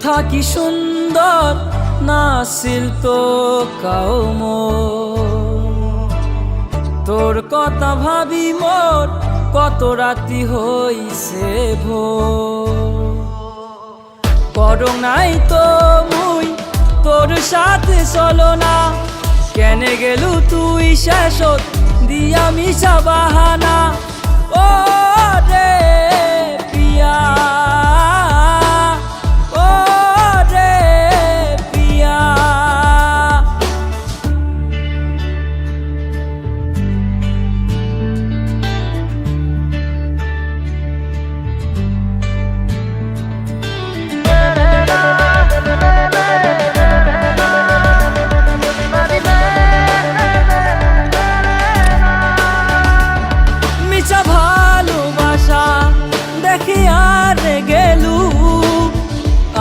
থাকি সুন্দর নাছিল তো কাউম, তোর কথা ভাবি মোর কত রাতি হইছে ভোর। করং নাই তো মুই তোর সাথে চলো না, কেনে গেলু তুই শেষত দিয়া মিশা বাহানা। ও রে পিয়া, ও রে পিয়া, মিছা ভালোবাসা দেখি আর গেলু,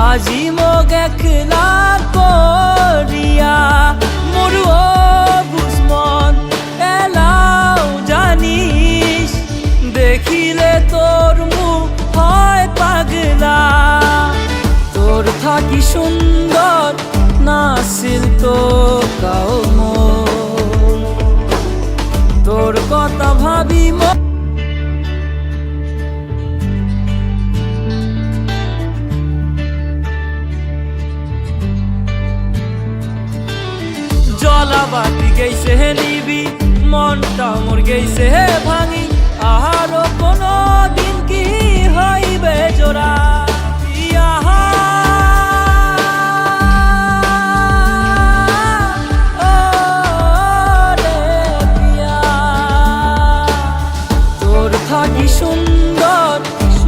আজি মগ একলা করিয়া মরু বুঝমন এলাও জানিস, দেখিলে তোর মুখ হয় পাগলা। তোর থাকি সুন্দর নাছিল তো কাউম, তোর কথা ভাবি জলাবাতি গেছে হে নিবি, মনটা মোর গেছে হে ভাঙি, আহারো কোনো দিন কি হইবে জোড়া। ইহা ও রে পিয়া, তোর থাকি সুন্দর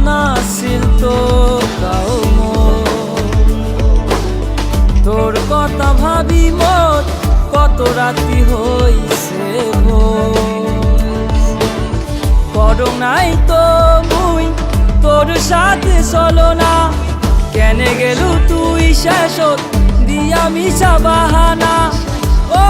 নাছিল তো কাউম, তোর কথা ভাবি মোর কত রাতি হইছে ভোর। করং নাই তো মুই তোর সাথে চলো না, কেনে গেলু তুই শেষত দিয়া মিশা বাহানা। ও